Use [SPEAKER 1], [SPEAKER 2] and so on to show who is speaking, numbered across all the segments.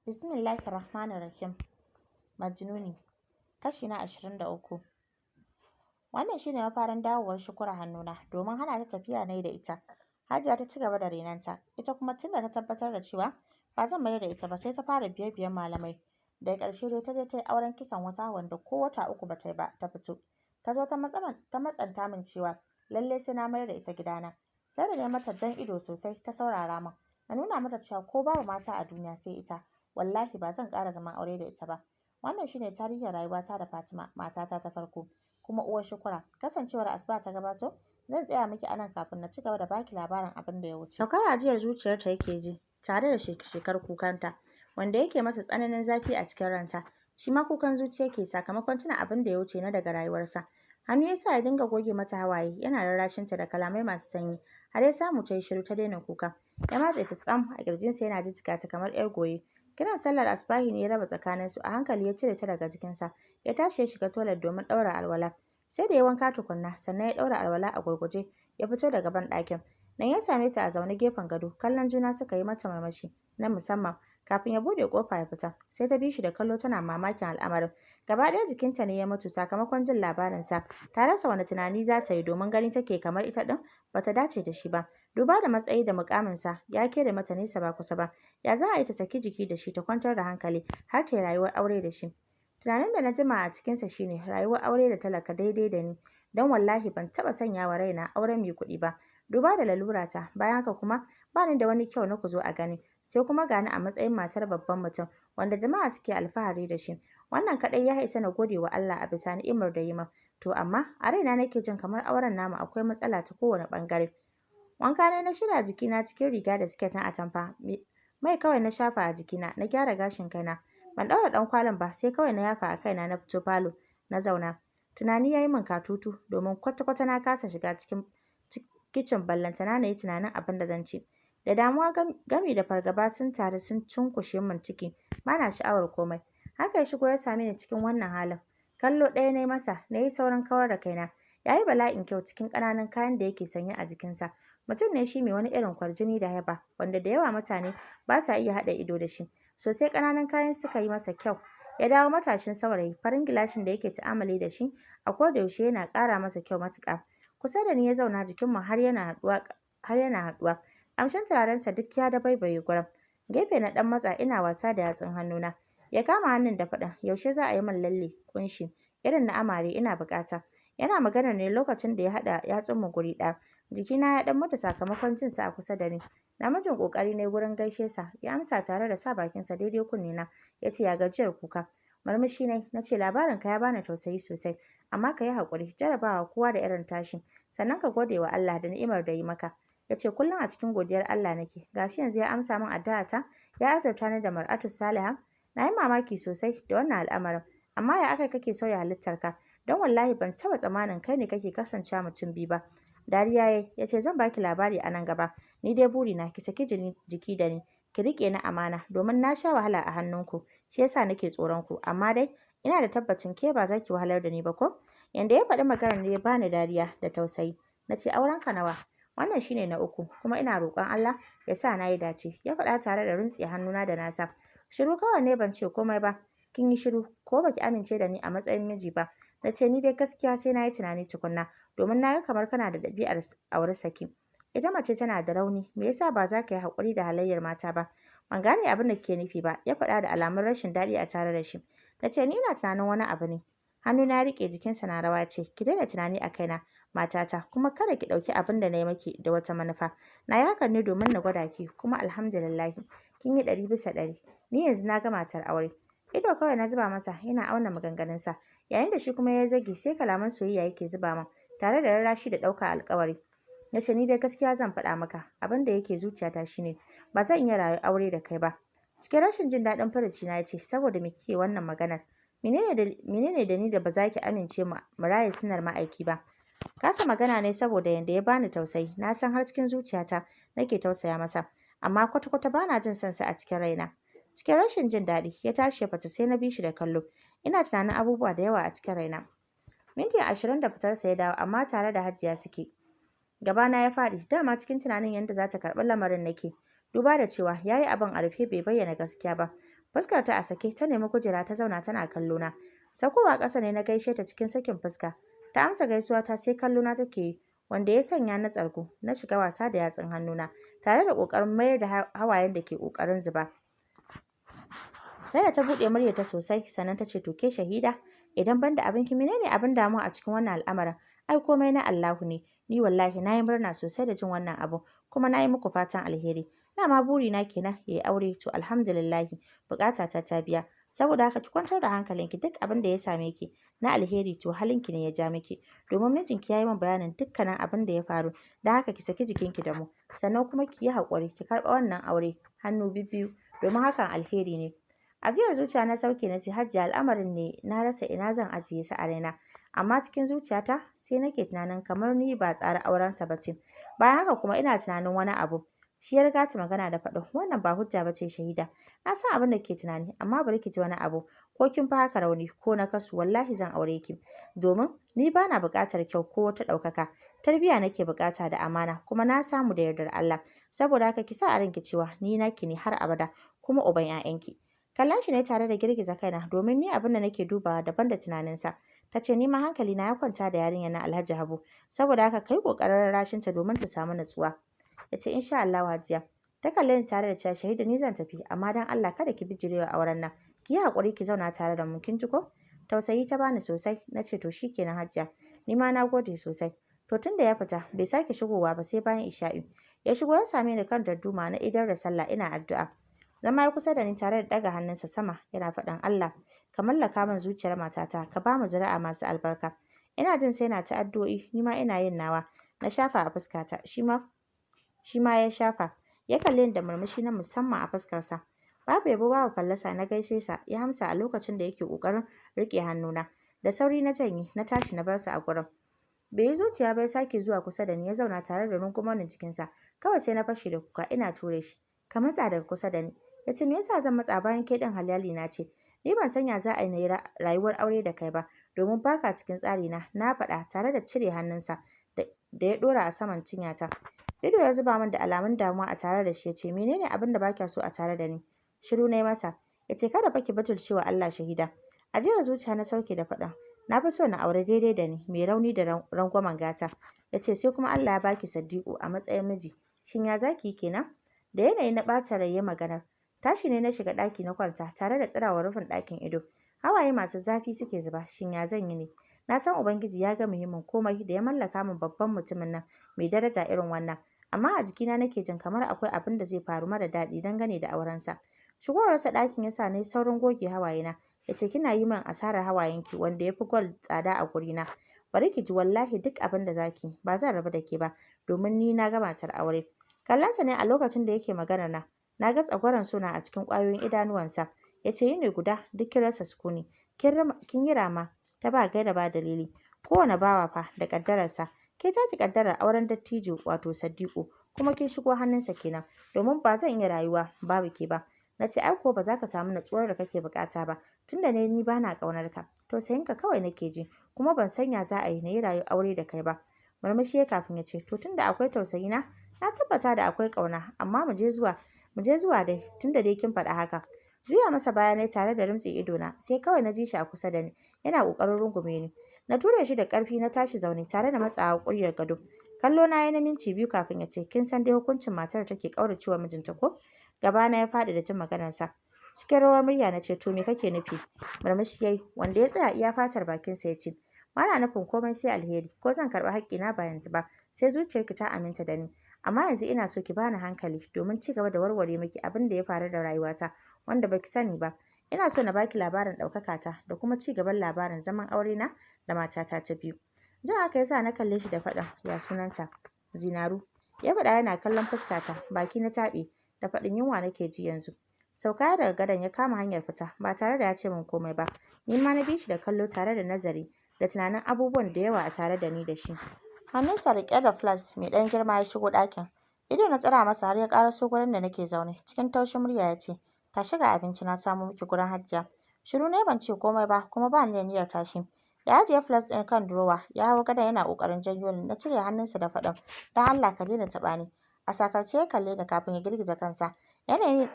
[SPEAKER 1] Bismillahir Rahmanir Rahim. Majnuni. Kashi na 23. Wannan shine mafarin dawowar Shukura hannuna domin hana ta tafiya nayi da ita. Hajiya ta ci gaba da renanta, ita kuma tunda ta tabbatar da cewa ba zan mayar da ita ba sai ta fara biye-biyen malamai. Daga ƙarshe dai ta je ta yi auren kisan wata wanda ko wata uku ba ta yi ba ta fito. Ta zo ta matsanta min cewa lallai sai na mayar da ita gidana. Sai da na mata jan ido sosai ta saurara min. Na nuna mata cewa ko babu mata a duniya sai ita, wallahi ba zan ƙara zaman aure da ita ba. Wannan shine tarihin rayuwata da Fatima, matata ta farko, kuma uwar Shukura. Kasancewar asuba ta gabato, zan tsaya miki anan kafin na ci gaba da baki labarin abin da ya wuce. Saukar ajiyar zuciyarta yake ji, tare da shekar kukanta, wanda yake masa tsananin zafi a cikin ransa. Shi ma kukan zuciya yake sakamakon tuna abin da ya wuce na daga rayuwarsa. Hannu ya sa ya dinga goge mata hawaye, yana rarrashinta da kalamai masu sanyi, har ya samu ta yi shiru ta daina kuka. Ya matse ta tsam a ƙirjinsa yana jijjiga ta kamar 'yar goye. Kiran sallar asubahi ne ya raba tsakaninsu, a hankali ya cire ta daga jikinsa, ya tashi ya shiga toilet domin ɗaura alwala. Sai da ya wanka tukunna, sannan ya ɗaura alwala a gurguje, ya fito daga banɗakin. Nan ya same ta a zaune gefen gado, kallon juna suka yi mata murmushi na musamman. Kafin ya buɗe ƙofa ya fita, sai ta bi shi da kallo tana mamakin al'amarin. Gaba ɗaya jikinta ne ya mutu sakamakon jin labarinsa. Ta rasa wani tunani za ta yi domin gani take kamar ita ɗin ba ta dace da shi ba. Duba da matsayi da muƙaminsa, ya kere mata nesa ba kusa ba. Ya za a yi ta saki jiki da shi ta kwantar da hankali har ta yi rayuwar aure da shi? Tunanin da na jima a cikinsa shine rayuwar aure da talaka daidai da ni, don wallahi ban taɓa sanya wa raina auren mai kuɗi ba. Duba da lalurata, bayan haka kuma ba ni da wani kyau na ku zo a gani, sai kuma gani a matsayin matar babban mutum wanda jama'a suke alfahari da shi. Wannan kaɗai ya isa na gode wa Allah a bisa ni'imar da yi min. To amma a raina nake jin kamar auren namu akwai matsala ta kowane ɓangare. Wanka ne na shirya jikina cikin riga da siket na atamfa. Mai kawai na shafa a jikina, na gyara gashin kaina. Ban ɗaura ɗankwalin ba, sai kawai na yafa a kaina na fito falo na zauna. Tunani ya yi min katutu domin kwata-kwata na kasa shiga cikin kicin ballantana na yi tunanin abin da zan ci. Da damuwa gami da fargaba sun taru sun cunkushe min ciki, ba na sha'awar komai. Haka ya shigo ya same ni cikin wannan halin. Kallo ɗaya na yi masa, na yi saurin kawar da kaina. Ya yi bala'in kyau cikin ƙananan kayan da yake sanye a jikinsa. Mutum ne shi mai wani irin kwarjini da yaba, wanda da yawa mutane ba sa iya haɗa ido da shi. Sosai ƙananan kayan suka yi masa kyau. Ya dawo matashin saurayi, farin gilashin da yake ta'amali da shi a koda yaushe yana ƙara masa kyau matuƙa. Kusa da ni ya zauna, jikinmu har yana haɗuwa. Ƙamshin turarensa duk ya dabaibaye gurin. Gefe na ɗan matsa ina wasa da yatsun hannuna. Ya kama hannun da faɗin, yaushe za a yi min lalle ƙunshi irin na amare, ina buƙata. Yana maganar ne lokacin da ya haɗa yatsunmu guri ɗaya. Jikina ya ɗan mutu sakamakon jin sa a kusa da ni. Namijin ƙoƙari ne gurin gaishe sa, ya amsa tare da sa bakinsa daidai kunnena. Ya ce, ya gajiyar kuka? Murmushi na ce, labarinka ya bani tausayi sosai, amma ka yi haƙuri, jarabawa kowa da irin tashi. Sannan ka gode wa Allah da ni'imar da yi maka. Ya ce, kullum a cikin godiyar Allah nake. Gashi yanzu ya amsa min addu'ata, ya azurta ni da mar'atu saliha. Na yi mamaki sosai da wannan al'amarin. Amma ya aka kake sauya halittarka? Don wallahi ban taɓa tsammanin kai ne kake kasancewa mutum biyu ba. Dariya ya ce, zan baki labari a nan gaba. Ni dai burina ki saki jiki da ni, ki riƙe ni amana domin na sha wahala a hannunku. Shi yasa nake tsoron ku, amma dai ina da tabbacin ke ba za ki wahalar da ni ba ko? Yanda ya faɗi maganar ne ya bani dariya da tausayi. Na ce, aurenka nawa? Wannan shine na uku, kuma ina roƙon Allah ya sa na yi dace. Ya faɗa tare da rintse hannuna da nasa. Shiru kawai ne, ban ce komai ba. Kin yi shiru ko baki amince da ni a matsayin miji ba? Na ce, ni dai gaskiya sai na yi tunani tukunna, domin na ga kamar kana da ɗabi'ar aure saki. Ita mace tana da rauni, me yasa ba za ka yi haƙuri da halayyar mata ba? Ban gane abin da ke nufi ba, ya faɗa da alamun rashin daɗi a tare da shi. Na ce, ni ina tunanin wani abu ne. Hannu na riƙe, jikinsa na rawa. Ce, ki daina tunani a kaina, matata, kuma kada ki ɗauki abin da na yi maki da wata manufa. Na yi hakan ne domin na gwada ki, kuma alhamdulillahi kin yi 100%. Ni yanzu na ga matar aure. Ido kawai na zuba masa, yana auna maganganunsa. Yayin da shi kuma ya zage, sai kalaman soyayya yake zuba min, tare da rarrashi da ɗaukar alƙawari. Ya ce, ni dai gaskiya zan faɗa maka, abin da yake zuciyata shine ba zan iya rayu aure da kai ba. Cikin rashin jin daɗin furucina ya ce, saboda me kike wannan maganar? Menene da ni da ba za ki amince mu raye sunnar ma'aiki ba? Kasa magana ne saboda yanda ya bani tausayi. Na san har cikin zuciyata nake tausaya masa, amma kwata-kwata ba na jin son sa a cikin raina. Cikin rashin jin daɗi ya tashi ya fita, sai na bi shi da kallo. Ina tunanin abubuwa da yawa a cikin raina. Minti 20 da fitarsa ya dawo, amma tare da Hajiya suke. Gabana ya faɗi, dama cikin tunanin yadda za ta karɓi lamarin nake. duba da cewa ya yi abin a rufe bai bayyana gaskiya ba. Fuskar ta a sake ta nemi kujera ta zauna tana kallo na. Saukowa ƙasa ne na gaishe ta cikin sakin fuska. Ta amsa gaisuwa ta sai kallo na take yi, wanda ya sanya na tsargu na shiga wasa da yatsun hannuna tare da ƙoƙarin mayar da hawayen da ke ƙoƙarin zuba. Sai da ta buɗe muryarta sosai sannan ta ce to ke Shahida, idan ban da abinki menene abin damuwa a cikin wannan al'amarin? Ai komai na Allahu ne. Ni wallahi na yi murna sosai da jin wannan abu kuma na yi muku fatan alheri. Dama burina kenan ya yi aure to alhamdulillahi buƙatata ta biya. Saboda haka ki kwantar da hankalinki duk abin da ya same ki na alheri to halinki ne ya ja miki. Domin mijinki ya yi min bayanin dukkanin abin da ya faru, don haka ki saki jikinki da mu. Sannan kuma ki yi haƙuri ki karɓa wannan aure hannu bibbiyu domin hakan alheri ne. Ajiyar zuciya na sauke na ce Hajiya al'amarin ne na rasa ina zan ajiye su a raina. Amma cikin zuciyata sai nake tunanin kamar ni ba tsara aurensa ba ce. Bayan haka kuma ina tunanin wani abu. Shi ya riga ta magana da faɗin wannan ba hujja ba ce Shahida. Na san abin da ke tunani amma bari ki ji wani abu. Ko kin fi haka rauni ko na kasu wallahi zan aure ki. Domin ni ba na buƙatar kyau ko wata ɗaukaka. Tarbiyya nake buƙata da amana kuma na samu da yardar Allah. Saboda haka ki sa a ranki cewa ni naki ne har abada kuma uban 'ya'yanki. Kallon shi ne tare da girgiza kaina domin ni abin da nake dubawa daban da tunaninsa. Ta ce ni ma hankalina ya kwanta da yarinyar na Alhaji Habu. Saboda haka kai ƙoƙarin rarrashinta domin ta samu natsuwa. Ya ce insha Allahu Hajiya. Ta kalle ni tare da cewa Shahida ni zan tafi amma dan Allah kada ki bijirewa auren nan. Ki yi haƙuri ki zauna tare da mu kin ji ko? Tausayi ta bani sosai. Na ce to shikenan Hajiya. Ni ma na gode sosai. To tun da ya fita bai sake shigowa ba sai bayan isha'i. Ya shigo ya same ni kan darduma na idar da sallah ina addu'a. Zama ya kusa da ni tare da ɗaga hannunsa sama yana faɗin Allah ka mallaka min zuciyar matata ka ba mu zuri'a masu albarka. Ina jin sai na ta addu'o'i ni ma ina yin nawa. Na shafa a fuskata shi ma ya shafa. Ya kalle ni da murmushi na musamman a fuskarsa. Babu yabo babu fallasa na gaishe sa ya amsa a lokacin da yake ƙoƙarin riƙe hannuna. Da sauri na janye na tashi na bar sa a gurin. Bai yi zuciya ba ya sake zuwa kusa da ni ya zauna tare da rungumar jikinsa. Kawai sai na fashe da kuka ina ture shi. Ka matsa daga kusa da ni. Ya ce me yasa zan matsa bayan ke ɗin halali na ce. Ni ban sanya za a yi na yi rayuwar aure da kai ba domin baka cikin tsari na faɗa tare da cire hannunsa da ya ɗora a saman cinyata. Ido ya zuba min da alamun damuwa a tare da shi ya ce menene abin da baka so a tare da ni. Shiru na yi masa. Ya ce kada fa ki batulcewa Allah Shahida. Ajiyar zuciya na sauke da faɗa. Na fi so na aure daidai da ni mai rauni da rangwamen gata. Ya ce sai kuma Allah ya baki Saddiƙu a matsayin miji. Shin ya zaki yi kenan? Da yanayi na ɓacin rai ya maganar. Tashi ne na shiga ɗaki na kwanta tare da tsirawa rufin ɗakin ido. Hawaye masu zafi suke zuba. Shin ya zan yi ne? Na san Ubangiji ya ga muhimmin komai da ya mallaka min babban mutumin nan mai daraja irin wannan. Amma a jikina nake jin kamar akwai abin da zai faru mara daɗi dangane da aurensa. Shigowarsa ɗakin ya sa na yi saurin goge hawayena. Ya ce kina yi min asarar hawayenki wanda ya fi gwal tsada a gurina. Bari ki ji wallahi duk abin da zaki ba zan rabu da ke ba domin ni na ga matar aure. Kallonsa ne a lokacin da yake maganar nan. Na ga tsagwaron suna a cikin ƙwayoyin idanuwansa. Ya ce yini guda duk kin rasa sukuni. Kin yi rama ta ba gaira ba dalili. Kowane bawa fa da ƙaddararsa. Ke taki ƙaddarar auren dattijo wato Saddiƙu kuma kin shigo hannunsa kenan domin ba zan iya rayuwa babu ke ba. Na ce ai ko ba za ka samu natsuwar da kake buƙata ba tunda ne ni ba na ƙaunar ka. Tausayinka kawai nake ji kuma ban sanya za a yi na yi rayuwar aure da kai ba. Murmushi ya kafin ya ce to tunda akwai tausayina na tabbata da akwai ƙauna amma mu je zuwa dai tunda dai kin faɗa haka. Juya masa baya ne tare da rumtse idona sai kawai na ji shi a kusa da ni yana ƙoƙarin rungume ni. Na ture shi da ƙarfi na tashi zaune tare da matsawa ƙuryar gado. Kallo na yi na minti biyu kafin ya ce kin san dai hukuncin matar da take ƙauracewa mijinta ko? Gabana ya faɗi da jin maganarsa. Cikin rawar murya na ce to me kake nufi? Murmushi yayi wanda ya tsaya iya fatar bakinsa ya ce ba na nufin komai sai alheri ko zan karɓi haƙƙina ba yanzu ba sai zuciyarki ta aminta da ni. Amma yanzu ina so ki bani hankali domin ci gaba da warware miki abin da ya faru da rayuwata wanda baki sani ba. Ina so na baki labarin ɗaukakata da kuma ci gaban labarin zaman aurena da matata ta biyu. Jin haka ya sa na kalle shi da faɗin ya sunanta? Zinaru. Ya faɗa yana kallon fuskata baki na taɓe da faɗin yunwa nake ji yanzu. Sauka daga gadon ya kama hanyar fita ba tare da ya ce min komai ba. Ni ma na bi shi da kallo tare da nazari da tunanin abubuwan da yawa a tare da ni da shi. Hannunsa riƙe da flas mai ɗan girma ya shigo ɗakin. Ido na tsira masa har ya ƙaraso gurin da nake zaune. Cikin taushin murya ya ce, tashi ga abinci na samo miki gurin Hajiya. Shiru ne ban ce komai ba kuma ba ni da niyyar tashi. Ya ajiye flas ɗin kan durowa ya hau gadon yana ƙoƙarin janyo ni na cire hannunsa da faɗin don Allah ka daina taɓa ni. A sakarce ya kalle ni kafin ya girgiza kansa.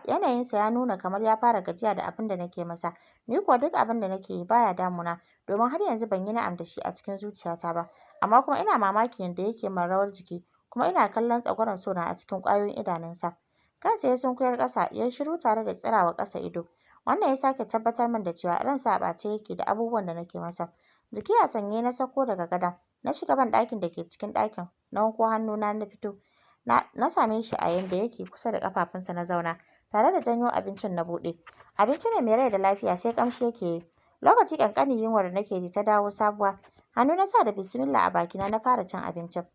[SPEAKER 1] Yanayinsa ya nuna kamar ya fara gajiya da abin da nake masa. Ni kuwa duk abin da nake yi baya damuna domin har yanzu ban yi na'am da shi a cikin zuciyata ba. Amma kuma ina mamakin yadda yake min rawar jiki kuma ina kallon tsagwaron sona a cikin ƙwayoyin idanunsa. Kansa ya sunkuyar ƙasa ya yi shiru tare da tsirawa ƙasa ido. Wannan ya sake tabbatar min da cewa ransa a ɓace yake da abubuwan da nake masa. Jiki a sanye na sauko daga gadon. Na shiga banɗakin da ke cikin ɗakin. Na wanko hannuna na fito. Na same shi a yanda yake kusa da ƙafafunsa na zauna. Tare da janyo abincin na buɗe. Abinci ne mai rai da lafiya sai ƙamshi yake yi. Lokaci ƙanƙani yunwar da nake ji ta dawo sabuwa. Hannu na sa da bismillah a bakina na fara cin abincin.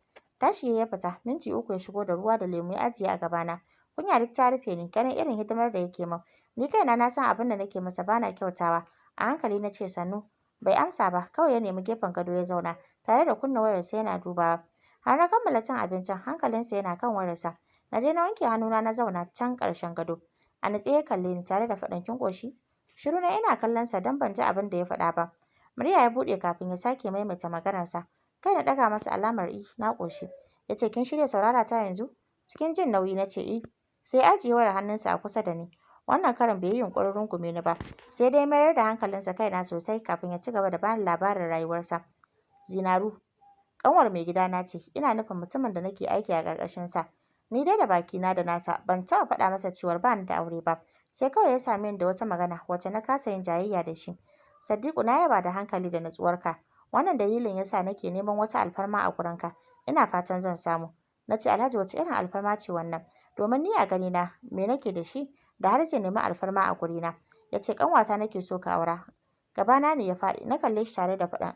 [SPEAKER 1] Tashi ya fita. Minti 3 ya shigo da ruwa da lemu ya ajiye a gabana. Kunya duk ta rufe ni ganin irin hidimar da yake min. Ni kaina na san abin da nake masa bana kyautawa. A hankali na ce sannu. Bai amsa ba, kawai ya nemi gefen gado ya zauna tare da kunna wayarsa yana dubawa. Har na kammala cin abincin hankalinsa yana kan wayarsa. Na je na wanke hannuna na zauna can ƙarshen gado. A natse ya kalle ni tare da faɗin kin ƙoshi. Shiru na ina kallon sa don ban ji abin da ya faɗa ba. Murya ya buɗe kafin ya sake maimaita maganarsa. Kai na ɗaga masa alamar na ƙoshi. Ya ce kin shirya saurara ta yanzu? Cikin jin nauyi na ce Sai ajiye wayar hannunsa a kusa da ni. Wannan karin bai yi yunƙurin rungume ni ba. Sai dai mayar da hankalinsa kaina sosai kafin ya ci gaba da bani labarin rayuwarsa. Zinaru, ƙanwar mai gidana ce. Ina nufin mutumin da nake aiki a ƙarƙashinsa. Ni dai da bakina da nasa ban taɓa faɗa masa cewar ba ni da aure ba. Sai kawai ya same ni da wata magana wacce na kasa yin jayayya da shi. Sadiku na yaba da hankali da natsuwarka. Wannan dalilin yasa nake neman wata alfarma a gurinka. Ina fatan zan samu. Na ce Alhaji wace irin alfarma ce wannan? Domin ni a ganina me nake da shi da har zai nemi alfarma a gurina. Ya ce ƙanwata nake so ka aura. Gabana ne ya faɗi. Na kalle shi tare da faɗin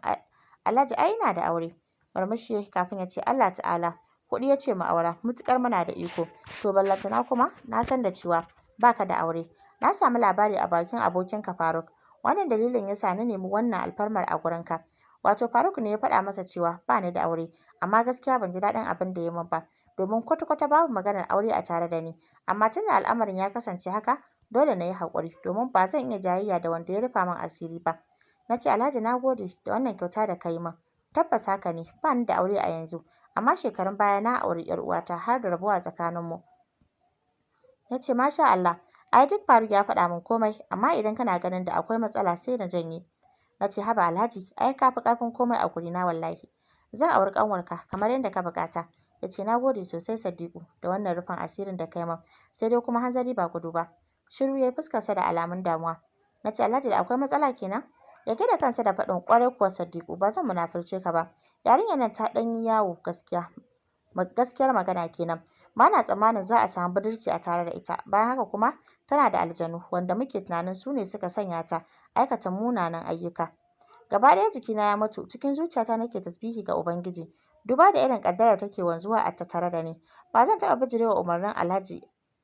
[SPEAKER 1] Alhaji ai ina da aure. Murmushi kafin ya ce Allah ta'ala kuɗi ya ce mu aura mutuƙar muna da iko. To ballantana kuma na san da cewa baka da aure. Na samu labari a bakin abokinka Faruk. Wannan dalilin yasa na nemi wannan alfarmar a gurinka. Wato Faruk ne ya faɗa masa cewa ba ni da aure. Amma gaskiya ban ji daɗin abin da ya min ba. Domin kwata-kwata babu maganar aure a tare da ni. Amma tunda al'amarin ya kasance haka, dole na yi haƙuri domin ba zan iya jayayya da wanda ya rufa min asiri ba. Na ce Alhaji na gode da wannan kyauta da ka yi min. Tabbas haka ne, ba ni da aure a yanzu, amma shekarun baya na auri 'yar uwata har da rabuwa tsakaninmu. Ya ce masha Allah, ai duk Faruk ya faɗa min komai, amma idan kana ganin da akwai matsala sai na janye. Na ce haba Alhaji, ai ka fi ƙarfin komai a gurina wallahi. Zan auri ƙanwarka kamar yadda ka buƙata. Ya ce na gode sosai Sadiku da wannan rufin asirin da kai min, sai dai kuma hanzari ba gudu ba. Shiru ya yi fuskarsa da alamun damuwa. Na ce Alhaji da akwai matsala kenan? Ya gida kansa da faɗin ƙwarai kuwa Sadiku ba zan munafurce ka ba. Yarinyar nan ta ɗan yi yawo gaskiya. Gaskiyar magana kenan. Ba na tsammanin za a samu budurci a tare da ita. Bayan haka kuma tana da aljanu wanda muke tunanin su ne suka sanya ta aikata munanan ayyuka. Gaba ɗaya jikina ya mutu cikin zuciyata nake tasbihi ga Ubangiji. Duba da irin ƙaddarar take wanzuwa a tattare da ni. Ba zan taɓa bijirewa umarnin Alhaji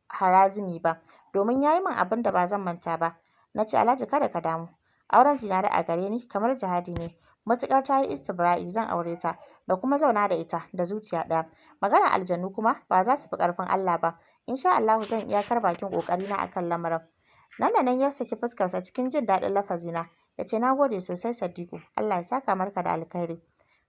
[SPEAKER 1] Harazimi ba domin ya yi min abin da ba zan manta ba. Na ce Alhaji kada ka damu. Auren Zinare a gare ni kamar jihadi ne. Matuƙar ta yi istibra'i zan aure ta da kuma zauna da ita da zuciya ɗaya. Maganar aljanu kuma ba za su fi ƙarfin Allah ba. Insha Allahu zan iyakar bakin ƙoƙarina a kan lamarin. Nan da nan ya saki fuskarsa cikin jin daɗin lafazina. Ya ce na gode sosai Sadiku. Allah ya saka maka da alkhairi.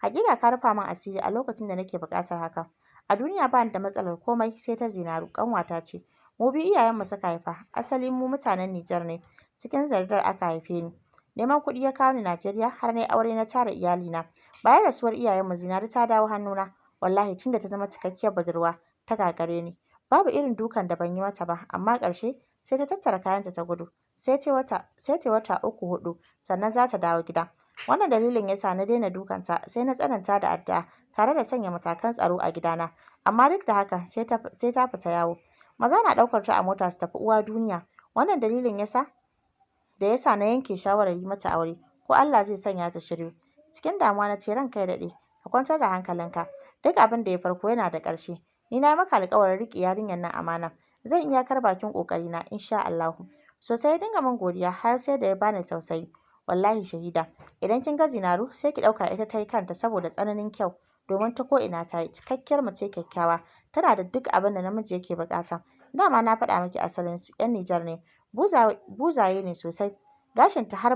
[SPEAKER 1] Hakika ka rufa min asiri a lokacin da nake buƙatar haka. A duniya ba ni da matsalar komai sai ta Zinaru ƙanwata ce. Mu biyu iyayenmu suka haifa. Asali mu mutanen Nijar ne. Cikin Zardar aka haife ni. Neman kuɗi ya kawo ni Najeriya har na yi aure na tara iyalina. Bayan rasuwar iyayenmu Zinaru ta dawo hannuna. Wallahi tunda ta zama cikakkiyar budurwa ta gagare ni. Babu irin dukan da ban yi mata ba amma ƙarshe sai ta tattara kayanta ta gudu. Sai ta wata 3-4 sannan za ta dawo gida. Wannan dalilin ya sa na daina dukanta sai na tsananta da addu'a tare da sanya matakan tsaro a gidana. Amma duk da haka sai ta fita yawo. Maza na ɗaukar ta a mota su tafi uwa duniya. Wannan dalilin ya sa na yanke shawarar yi mata aure ko Allah zai sanya ta shiryu. Cikin damuwa na ce ranka ya daɗe, ka kwantar da hankalinka. Duk abin da ya farko yana da ƙarshe. Ni na yi maka alƙawarin riƙe yarinyar nan amana. Zan iyakar bakin ƙoƙarina insha Allahu. Sosai ya dinga min godiya har sai da ya bani tausayi. Wallahi shahida, idan kin ga Zinaru sai ki ɗauka ita ta yi kanta saboda tsananin kyau. Domin ta ko'ina ta yi cikakkiyar mace kyakkyawa. Tana da duk abin da namiji yake buƙata. Dama na faɗa miki asalinsu 'yan Nijar ne. Buzaye ne sosai. Gashinta har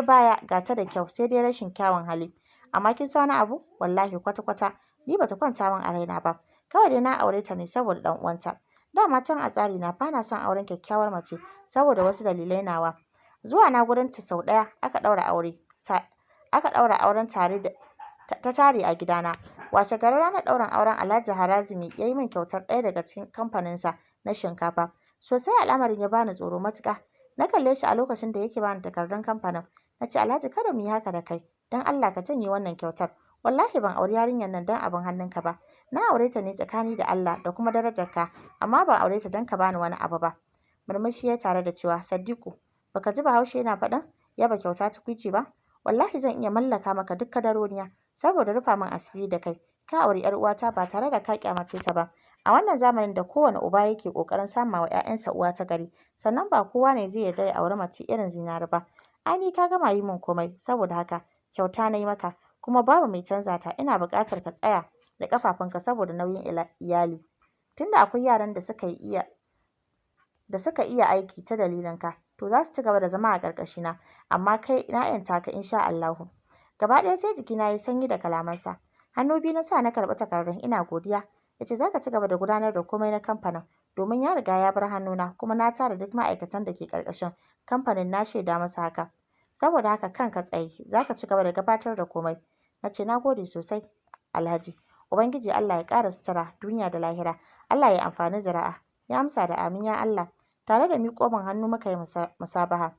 [SPEAKER 1] baya ga ta da kyau sai dai rashin kyawun hali. Amma kin san wani abu? Wallahi kwata-kwata ni bata kwanta min a raina ba. kawai dai na aure ta ne saboda ɗan uwanta. Dama can a tsari na bana son auren kyakkyawar mace saboda wasu dalilai nawa. Zuwa na gurin ta sau ɗaya aka ɗaura auren ta tare a gidana. Washe garin ranar ɗaurin auren Alhaji Harazimi ya yi min kyautar ɗaya daga cikin kamfaninsa na shinkafa. Sosai al'amarin ya bani tsoro matuƙa. Na kalle shi a lokacin da yake bani takardun kamfanin. Na ce Alhaji kada mu yi haka da kai. Don Allah ka janye wannan kyautar. Wallahi ban auri yarinyar nan don abin hannunka ba. Na aure ta ne tsakani da Allah da kuma darajarka, amma ban aure ta don ka bani wani abu ba. Murmushi ya tare da cewa Sadiku, baka ji Bahaushe yana faɗin yaba kyauta tukuici ba? Wallahi zan iya mallaka maka duk kadaroriya saboda rufa min asiri da kai. Ka auri 'yar uwata ba tare da ka kyamace ta ba. A wannan zamanin da kowane uba yake ƙoƙarin sama wa 'ya'yansa uwa ta gari, sannan ba kowa ne zai yarda ya auri mace irin Zinari ba. Ai ni ka gama yi min komai, saboda haka kyauta na yi maka, kuma babu mai canza ta. Ina buƙatar ka tsaya da ƙafafunka saboda nauyin iyali. Tunda akwai yaran da suka iya aiki ta dalilinka, to za su ci gaba da zama a ƙarƙashina, amma kai na 'yanta ka insha Allahu. Gaba ɗaya sai jikina ya yi sanyi da kalamansa. Hannu biyu na sa na karɓi takardun ina godiya. Ya ce za ka ci gaba da gudanar da komai na kamfanin, domin ya riga ya bar hannuna kuma na tara duk ma'aikatan da ke ƙarƙashin kamfanin na shaida masa haka. Saboda haka kanka tsaye, za ka ci gaba da gabatar da komai. Na ce na gode sosai Alhaji. Ubangiji Allah ya ƙara sutura duniya da lahira. Allah ya amfani zuri'a. Ya amsa da amin ya Allah. Tare da miƙo min hannu muka yi musabaha.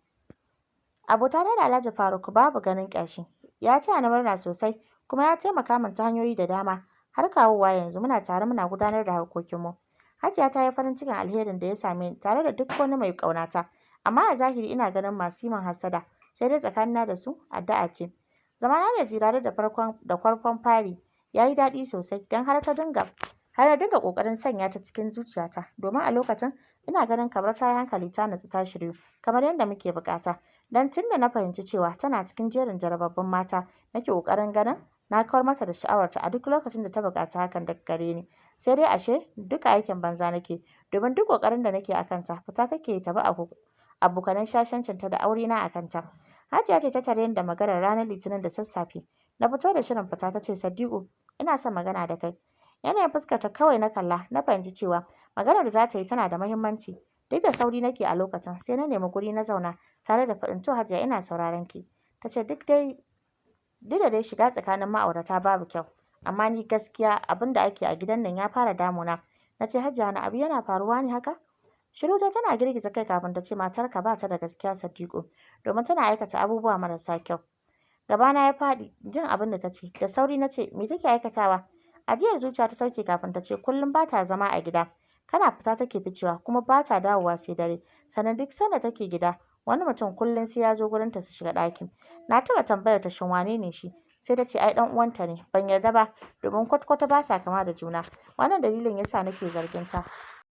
[SPEAKER 1] Abota da Alhaji Faruk babu ganin ƙyashi. Ya taya ni murna sosai kuma ya taimaka min ta hanyoyi da dama. Har kawowa yanzu muna tare muna gudanar da harkokinmu. Hajiya ta yi farin cikin alherin da ya same ni tare da duk wani mai ƙaunata. Amma a zahiri ina ganin masu yi min hassada, sai dai tsakanina da su addu'a ce. Zamana da Zirare da farkon fari ya yi daɗi sosai don har na dinga ƙoƙarin sanya ta cikin zuciyata, domin a lokacin ina ganin kamar ta yi hankali ta natsu ta shiryu kamar yadda muke buƙata. Don tun da na fahimci cewa tana cikin jerin jarababbun mata, nake ƙoƙarin ganin na kawar mata da sha'awarta a duk lokacin da ta buƙaci hakan daga gare ni. Sai dai ashe duka aikin banza nake, domin duk ƙoƙarin da nake a kanta fita take ta bi abokanan shashancinta da aurena a kanta. Hajiya ce ta tare ni da maganar ranar Litinin da sassafe. Na fito da shirin fita ta ce Sadiku, ina son magana da kai. Yanayin fuskarta kawai na kalla na fahimci cewa maganar da za ta yi tana da muhimmanci. Duk da sauri nake a lokacin, sai na nemi guri na zauna tare da faɗin to Hajiya ina sauraron ki. Ta ce duk da dai shiga tsakanin ma'aurata babu kyau, amma ni gaskiya abin da ake a gidan nan ya fara damuna. Na ce Hajiya wani abu yana faruwa ne haka? Shiru dai tana girgiza kai kafin ta ce matarka ba ta da gaskiya Sadiku, domin tana aikata abubuwa marasa kyau. Gabana ya faɗi jin abin da ta ce. Da sauri na ce me take aikatawa? Ajiyar zuciya ta sauke kafin ta ce kullum ba ta zama a gida. Kana fita take ficewa kuma ba ta dawowa sai dare. Sannan duk sanda take gida wani mutum kullum sai ya zo gurinta su shiga ɗakin. Na taɓa tambayar ta shin wane ne shi? Sai ta ce ai ɗan uwanta ne. Ban yarda ba, domin kwata-kwata ba sa kama da juna. Wannan dalilin yasa nake zargin ta.